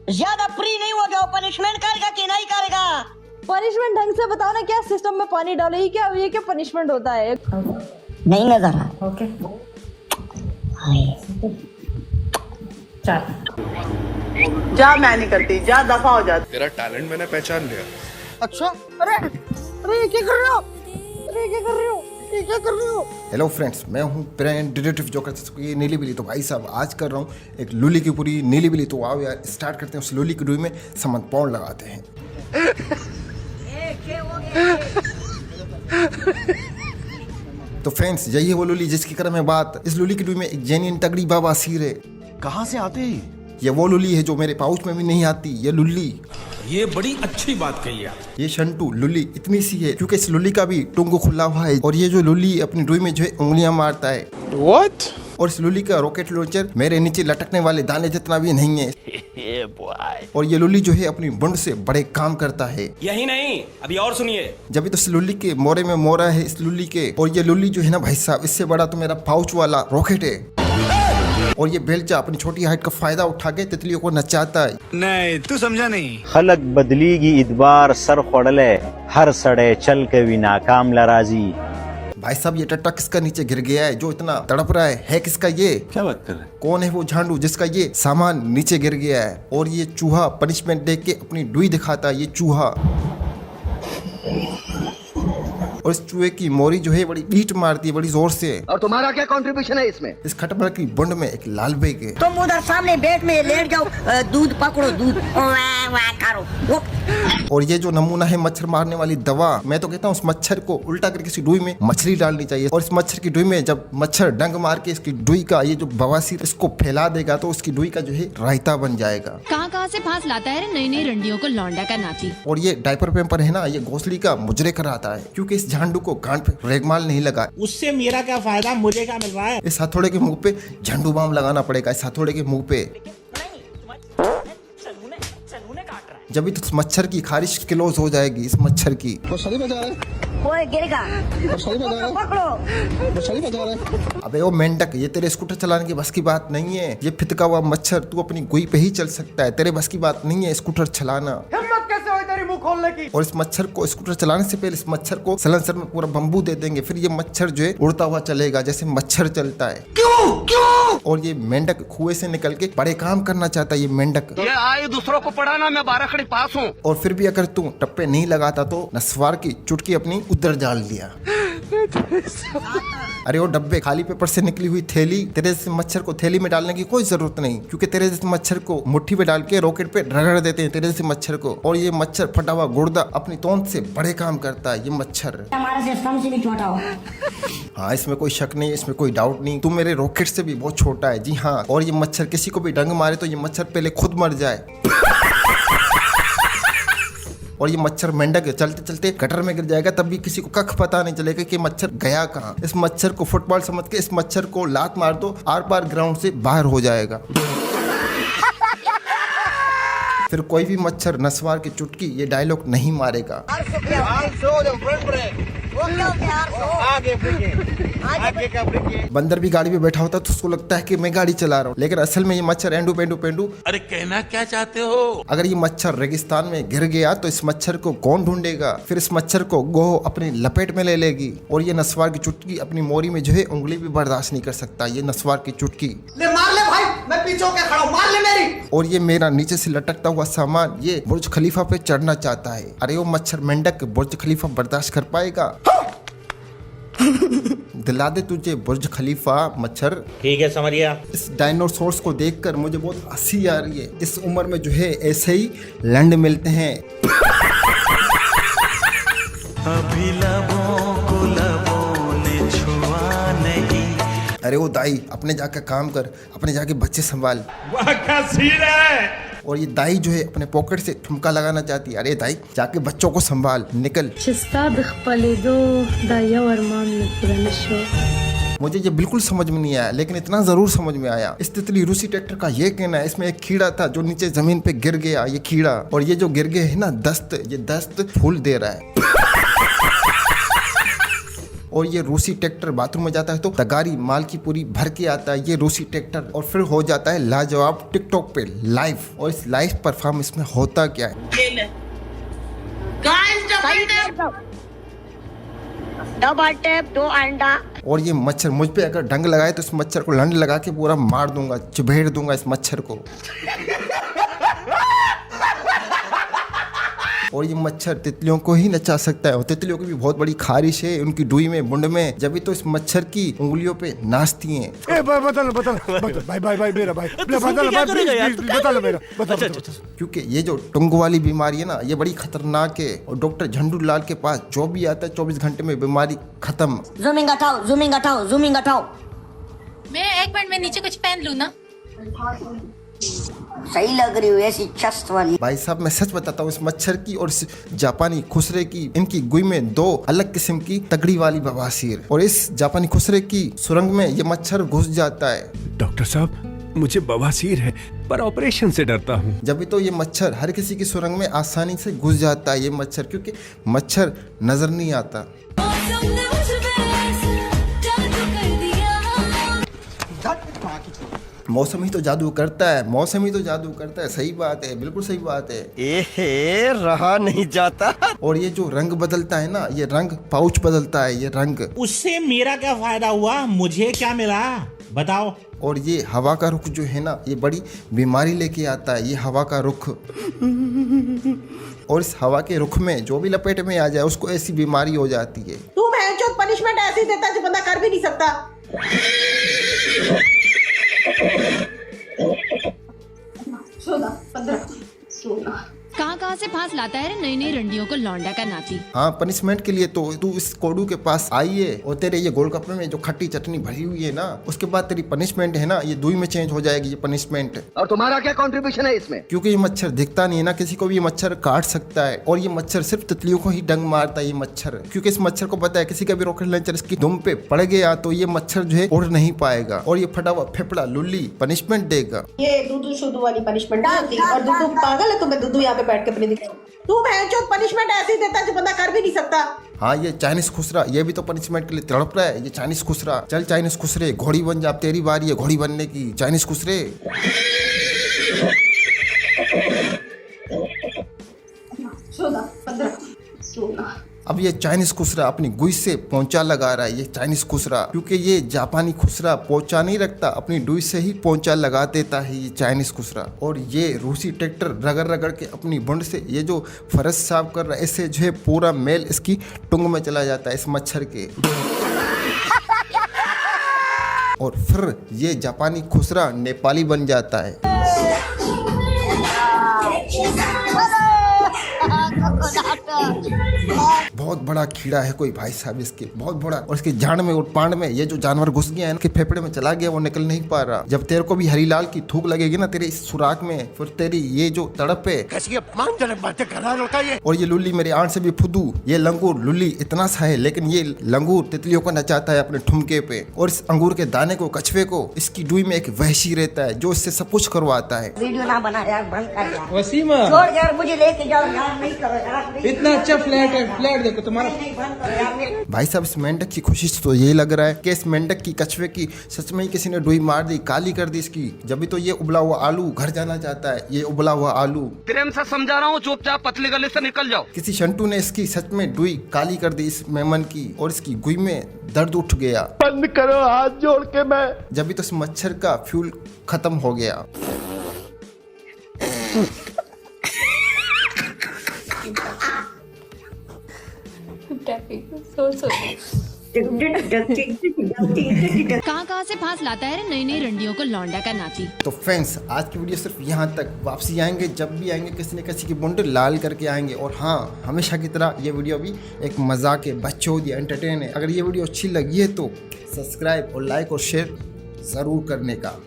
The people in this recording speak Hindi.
ज्यादा फ्री नहीं हो जाओ, पनिशमेंट करेगा कि नहीं करेगा? पनिशमेंट ढंग से बताओ ना, क्या सिस्टम में पानी डालो, ये क्या पनिशमेंट होता है? नहीं नजर आ। Okay hi. चल जा, मैं नहीं करती, जा दफा हो जा। तेरा टैलेंट मैंने पहचान लिया। अच्छा, अरे अरे ये क्या कर रहे हो? अरे ये क्या कर रहे हो? ये क्या कर रहे हो? हेलो फ्रेंड्स, मैं हूँ ब्रांड डिटेक्टिव जो कर सकते ये नीली बिल्ली। तो भाई साहब आज कर रहा हूँ एक लुली की पूरी नीली बिल्ली। तो आओ यार स्टार्ट करते हैं। उस लुली की डुई में समन पौड़ लगाते हैं। तो फ्रेंड्स यही है वो लुली जिसकी कर मैं बात। इस लुली की डुई में एक जेन्युइन तगड़ी बवासीर है। कहाँ से आते हैं? ये वो लुली है जो मेरे पाउच में भी नहीं आती। ये लुल्ली, ये बड़ी अच्छी बात कही आप। ये शंटू लुल्ली इतनी सी है क्योंकि इस लुल्ली का भी टुंगो खुला हुआ है। और ये जो लुल्ली अपनी डुई में जो है उंगलियां मारता है। What? और इस लुल्ली का रॉकेट लॉन्चर मेरे नीचे लटकने वाले दाने जितना भी नहीं है। और ये लुल्ली जो है अपनी बुंड से बड़े काम करता है। यही नहीं, अभी और सुनिए। जब तो इस लुल्ली के मोरे में मोरा है इस लुल्ली के। और ये लुल्ली जो है ना भाई साहब, इससे बड़ा तो मेरा पाउच वाला रॉकेट है। और ये बेलचा अपनी छोटी हाइट का फायदा उठा के तितलियों को नचाता है। नहीं, तू समझा नहीं। खलक बदलीगी इतबार सर खोड़ले हर सड़े चल के भी नाकाम लराजी। भाई साहब ये टट्टा किसका नीचे गिर गया है जो इतना तड़प रहा है किसका? ये क्या बात कर रहे हैं? कौन है वो झांडू जिसका ये सामान नीचे गिर गया है? और ये चूहा पनिशमेंट देख के अपनी डुई दिखाता है। ये चूहा और इस चूहे की मोरी जो है बड़ी ईट मारती है बड़ी जोर से। और तुम्हारा क्या कंट्रीब्यूशन है इसमें? इस खटमल की बुंड में एक लाल बेग है। तुम उधर सामने बेड में लेट जाओ, दूध पकड़ो, दूध वाह वाह करो। और ये जो नमूना है मच्छर मारने वाली दवा, मैं तो कहता हूँ उस मच्छर को उल्टा करके किसी डुई में मछली डालनी चाहिए। और इस मच्छर की डुई में जब मच्छर डंग मार के इसकी डुई का ये जो बवासीर इसको फैला देगा तो उसकी डुई का जो है रायता बन जाएगा। कहाँ से फांस लाता है नई नई रंडियों को लौंडा का नाती। और ये डायपर पेपर है ना, ये घोंसली का मुजरे कराता है क्योंकि इस झांडू को गांड पे रेगमाल नहीं लगा। उससे मेरा क्या फायदा, मुझे क्या मिल रहा है? इस हथौड़े के मुंह पे झंडू बाम लगाना पड़ेगा। इस हथौड़े के मुंह पे जब भी तो मच्छर की खारिश क्लोज हो जाएगी। इस मच्छर की कोई गिरेगा, पकड़ो। अबे वो मेंढक, ये तेरे स्कूटर चलाने की बस की बात नहीं है। ये फितका हुआ मच्छर तू अपनी गुई पे ही चल सकता है, तेरे बस की बात नहीं है स्कूटर चलाना। हिम्मत कैसे हुई तेरी मुंह खोलने की? और इस मच्छर को स्कूटर चलाने से पहले इस मच्छर को सलेंसर में पूरा बम्बू दे देंगे, फिर ये मच्छर जो है उड़ता हुआ चलेगा जैसे मच्छर चलता है। क्यों? और ये मेंढक कुएं से निकल के बड़े काम करना चाहता है। ये मेंढक ये आए दूसरों को पढ़ाना, मैं 12 खड़ी पास हूँ। और फिर भी अगर तू टप्पे नहीं लगाता तो नस्वार की चुटकी अपनी उधर डाल दिया। अरे वो डब्बे खाली पेपर से निकली हुई थैली, तेरे जैसे मच्छर को थैली में डालने की कोई जरूरत नहीं क्योंकि तेरे जैसे मच्छर को मुट्ठी पे डाल के रॉकेट पे रगड़ देते हैं तेरे जैसे मच्छर को। और ये मच्छर फटा हुआ गुर्दा अपनी तोंद से बड़े काम करता है। ये मच्छर हमारे सिस्टम से भी छोटा हो। हाँ, इसमें कोई शक नहीं, इसमें कोई डाउट नहीं, तू मेरे रॉकेट से भी बहुत छोटा है। जी हाँ, और ये मच्छर किसी को भी डंग मारे तो ये मच्छर पहले खुद मर जाए। और ये मच्छर मेंढक चलते चलते गटर में गिर जाएगा तब भी किसी को कख पता नहीं चलेगा कि मच्छर गया कहाँ। इस मच्छर को फुटबॉल समझ के इस मच्छर को लात मार दो, आर पार ग्राउंड से बाहर हो जाएगा। फिर कोई भी मच्छर नस्वार की चुटकी ये डायलॉग नहीं मारेगा। बंदर भी गाड़ी में बैठा होता तो उसको लगता है कि मैं गाड़ी चला रहा हूँ, लेकिन असल में ये मच्छर एंडू पेंडू पेंडू। अरे कहना क्या चाहते हो? अगर ये मच्छर रेगिस्तान में गिर गया तो इस मच्छर को कौन ढूंढेगा? फिर इस मच्छर को गोह अपनी लपेट में ले लेगी। और ये नस्वार की चुटकी अपनी मोरी में जो है उंगली भी बर्दाश्त नहीं कर सकता। ये नस्वार की चुटकी ले मार ले भाई, मैं पीछे होके खड़ा हूं, मार ले मेरी। और ये मेरा नीचे से लटकता हुआ सामान ये बुर्ज खलीफा पे चढ़ना चाहता है। अरे वो मच्छर मेंढक बुर्ज खलीफा बर्दाश्त कर पाएगा? दिला दे तुझे बुर्ज खलीफा मच्छर। ठीक है समझिया। इस डायनासोर्स को देखकर मुझे बहुत हंसी आ रही है। इस उम्र में जो है ऐसे ही लैंड मिलते हैं। अभी लबों को लबों ने छुआ नहीं। अरे वो दाई अपने जाकर काम कर, अपने जाके बच्चे संभाल। वाह क्या सीन है। और ये दाई जो है अपने पॉकेट से ठुमका लगाना चाहती है। अरे दाई जाके बच्चों को संभाल, निकल। मुझे ये बिल्कुल समझ में नहीं आया लेकिन इतना जरूर समझ में आया। इस तितली रूसी ट्रैक्टर का ये कहना है इसमें एक कीड़ा था जो नीचे जमीन पे गिर गया। ये कीड़ा और ये जो गिर गए है ना दस्त, ये दस्त फूल दे रहा है। और ये रूसी ट्रैक्टर बाथरूम में जाता है तो तगारी माल की पूरी भर के आता है ये रूसी ट्रैक्टर, और फिर हो जाता है लाजवाब टिकटॉक पे लाइव। और इस लाइव परफॉर्मेंस में होता क्या है, डबल टेप 2 अंडा। और ये मच्छर मुझ पे अगर डंग लगाए तो इस मच्छर को लंड लगा के पूरा मार दूंगा, चिबेड़ दूंगा इस मच्छर को। और ये मच्छर तितलियों को ही नचा सकता है, और तितलियों की भी बहुत बड़ी खारिश है उनकी डुई में मुंड में, जब भी तो इस मच्छर की उंगलियों पे नाचती हैं। क्योंकि ये जो टुंग वाली बीमारी है ना, ये बड़ी खतरनाक है, और डॉक्टर झंडू लाल के पास जो भी आता है 24 घंटे में बीमारी खत्म। जूमिंग हटाओ, जूमिंग हटाओ, जूमिंग हटाओ। मैं 1 मिनट में नीचे कुछ पहन लूँ ना। सही लग रही हो ऐसी चस्त वाली। भाई साहब मैं सच बताता हूँ, इस मच्छर की और इस जापानी खुसरे की, इनकी गुई में 2 अलग किस्म की तगड़ी वाली बवासीर, और इस जापानी खुसरे की सुरंग में ये मच्छर घुस जाता है। डॉक्टर साहब मुझे बवासीर है पर ऑपरेशन से डरता हूँ। जब भी तो ये मच्छर हर किसी की सुरंग में आसानी से घुस जाता है ये मच्छर, क्योंकि मच्छर नजर नहीं आता। मौसम ही तो जादू करता है, मौसम ही तो जादू करता है। सही बात है, बिल्कुल सही बात है। एहे रहा नहीं जाता। और ये जो रंग बदलता है ना, ये रंग पाउच बदलता है ये रंग। उससे मेरा क्या फायदा हुआ, मुझे क्या मिला बताओ। और ये हवा का रुख जो है ना, ये बड़ी बीमारी लेके आता है ये हवा का रुख। और इस हवा के रुख में जो भी लपेट में आ जाए उसको ऐसी बीमारी हो जाती है। तू महजूद पनिशमेंट ऐसी देता है जो बंदा कर भी नहीं सकता। 16, 15, 16। कहाँ से फांस लाता है नई नई रंडियों को लौंडा का नाती। हाँ पनिशमेंट के लिए तो तू इस कोडू के पास आई है, और तेरे ये गोलगप्पे में जो खट्टी चटनी भरी हुई है ना, उसके बाद तेरी पनिशमेंट है ना, ये दुई में चेंज हो जाएगी ये पनिशमेंट। और तुम्हारा क्या कंट्रीब्यूशन है इसमें? क्योंकि ये मच्छर दिखता नहीं है ना, किसी को भी ये मच्छर काट सकता है, और ये मच्छर सिर्फ तितलियों को ही डंग मारता है ये मच्छर, क्योंकि इस मच्छर को पता है किसी का भी रॉकेट लॉन्चर इसकी दुम पे पड़ गया तो ये मच्छर जो है उड़ नहीं पाएगा, और ये फटा हुआ फेफड़ा लुल्ली पनिशमेंट देगा। ये दूधू शुद्धू वाली पनिशमेंट डालती, और दूधू पागल है, तुम्हें दूधू यहाँ पे बैठ के अपनी दिखाई। तू महजूद पनिशमेंट ऐसी देता है जो बंदा कर भी नहीं सकता। हाँ ये चाइनीज खुसरा, ये भी तो पनिशमेंट के लिए तड़प रहा है ये चाइनीज खुसरा। चल चाइनीज खुसरे घोड़ी बन जा, अब तेरी बारी है घोड़ी बनने की चाइनीज खुसरे। 16, 15, 16। अब ये चाइनीज खुसरा अपनी गुई से पोंचा लगा रहा है ये चाइनीज खुसरा, क्योंकि ये जापानी खुसरा पोंचा नहीं रखता, अपनी डुई से ही पोंचा लगा देता है ये चाइनीज खुसरा। और ये रूसी ट्रैक्टर रगड़ रगड़ के अपनी बुंड से ये जो फरस साफ कर रहा है, इससे जो है पूरा मेल इसकी टुंग में चला जाता है इस मच्छर के। और फिर ये जापानी खुसरा नेपाली बन जाता है। बहुत बड़ा कीड़ा है कोई भाई साहब इसके, बहुत बड़ा, और इसके जान में और पांड में ये जो जानवर घुस गया है, इनके फेफड़े में चला गया, वो निकल नहीं पा रहा। जब तेरे को भी हरीलाल की थूक लगेगी ना तेरे इस सुराख में, फिर तेरी ये जो तड़प है, और ये लुल्ली मेरे आंट से भी फुदू, ये लंगूर लुल्ली इतना सा है, लेकिन ये लंगूर तितलियों को नचाता है अपने ठुमके पे। और इस अंगूर के दाने को, कछुए को, इसकी डुई में एक वहशी रहता है जो इससे सब कुछ करवाता है। वीडियो ना बना यार, बंद कर यार। वसीमा छोड़ यार, मुझे लेके जाओ यार, नहीं करो यार, नहीं। इतना अच्छा फ्लैट है, फ्लैट देखो तुम्हारा। नहीं, बंद करो यार, नहीं। भाई साहब इस मेंढक की कोशिश तो ये लग रहा है कि इस मेंढक की, कछुए की सच में ही किसी ने डुई मार दी, काली कर दी इसकी। जब भी तो ये उबला हुआ आलू घर जाना चाहता है, ये उबला हुआ आलू। प्रेम से समझा रहा हूँ, चुपचाप पतले गले से निकल जाओ। किसी शंटू ने इसकी सच में डुई काली कर दी इस मेमन की, और इसकी गुई में दर्द उठ गया। बंद करो हाथ जोड़ के। मैं जब भी तो इस मच्छर का फ्यूल खत्म हो गया। कहाँ से फांस लाता है नई नई रंडियों को लौंडा का नाती। तो फ्रेंड्स आज की वीडियो सिर्फ यहाँ तक। वापसी आएंगे, जब भी आएंगे किसी न किसी की बुंड लाल करके आएंगे। और हाँ, हमेशा की तरह ये वीडियो भी एक मजाक है, बच्चों दिया एंटरटेन है। अगर ये वीडियो अच्छी लगी है तो सब्सक्राइब और लाइक और शेयर ज़रूर करने का।